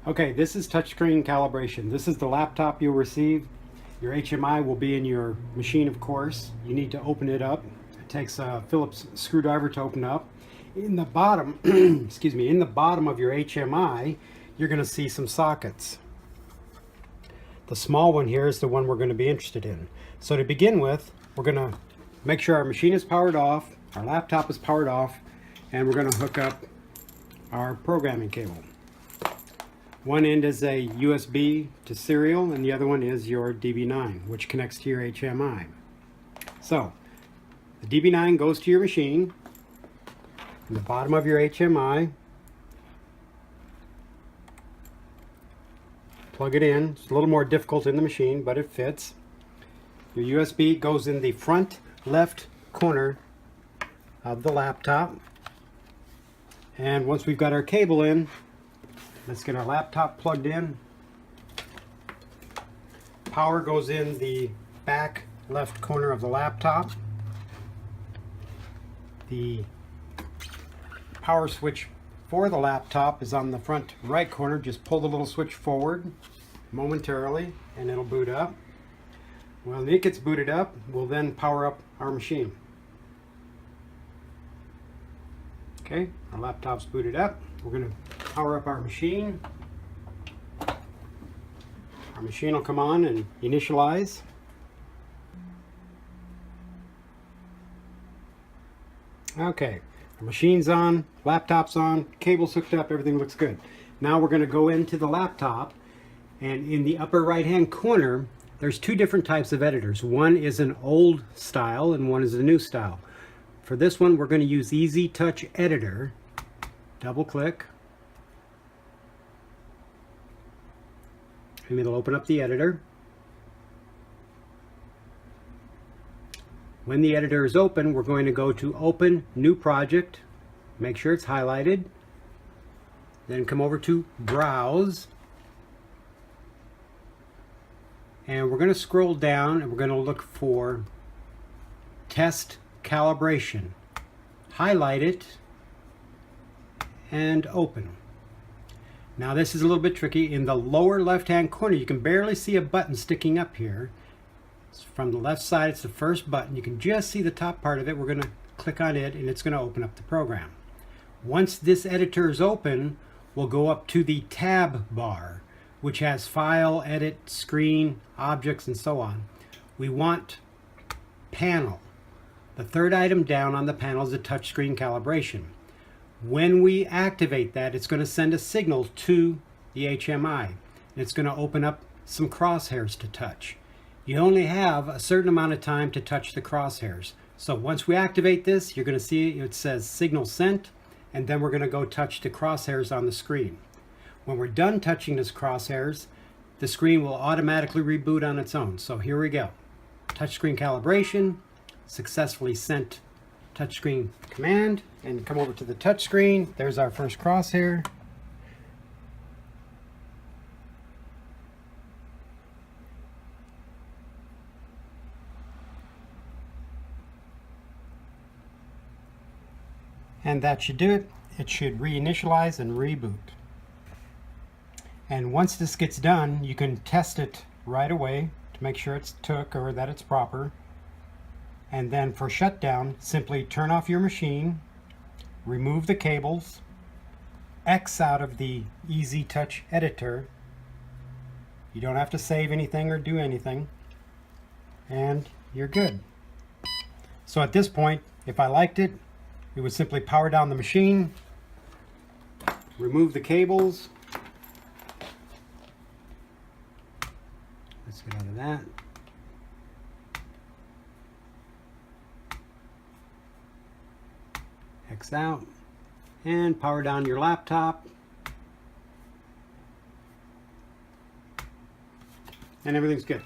Okay, this is touchscreen calibration. This is the laptop you'll receive. Your HMI will be in your machine, of course. You need to open it up. It takes a Phillips screwdriver to open up. In the bottom, excuse me, in the bottom of your HMI, you're going to see some sockets. The small one here is the one we're going to be interested in. So to begin with, we're going to make sure our machine is powered off, our laptop is powered off, and we're going to hook up our programming cable. One end is a USB to serial, and the other one is your DB9, which connects to your HMI. So, the DB9 goes to your machine, in the bottom of your HMI. Plug it in. It's a little more difficult in the machine, but it fits. Your USB goes in the front left corner of the laptop. And once we've got our cable in, let's get our laptop plugged in. Power goes in the back left corner of the laptop. The power switch for the laptop is on the front right corner. Just pull the little switch forward momentarily and it'll boot up. When it gets booted up, we'll then power up our machine. Okay, our laptop's booted up. We're going to power up our machine. Our machine will come on and initialize. Okay, our machine's on, laptop's on, cable's hooked up, everything looks good. Now we're going to go into the laptop, and in the upper right hand corner there's two different types of editors. One is an old style and one is a new style. For this one we're going to use Easy Touch Editor. Double click and it'll open up the editor. When the editor is open, we're going to go to Open New Project. Make sure it's highlighted. Then come over to Browse. And we're going to scroll down and we're going to look for Test Calibration. Highlight it and open. Now this is a little bit tricky. In the lower left hand corner you can barely see a button sticking up here. From the left side, it's the first button. You can just see the top part of it. We're going to click on it and it's going to open up the program. Once this editor is open, we'll go up to the tab bar, which has File, Edit, Screen, Objects, and so on. We want Panel. The third item down on the panel is the touchscreen calibration. When we activate that, it's going to send a signal to the HMI. And it's going to open up some crosshairs to touch. You only have a certain amount of time to touch the crosshairs. So once we activate this, you're going to see it says signal sent, and then we're going to go touch the crosshairs on the screen. When we're done touching these crosshairs, the screen will automatically reboot on its own. So here we go. Touchscreen calibration, successfully sent touchscreen command, and come over to the touchscreen. There's our first crosshair. And that should do it. It should reinitialize and reboot. And once this gets done, you can test it right away to make sure it's took or that it's proper. And then for shutdown, simply turn off your machine, remove the cables, X out of the Easy Touch Editor. You don't have to save anything or do anything, and you're good. So at this point, if I liked it, we would simply power down the machine, remove the cables. Let's get out of that. X out and power down your laptop. And everything's good.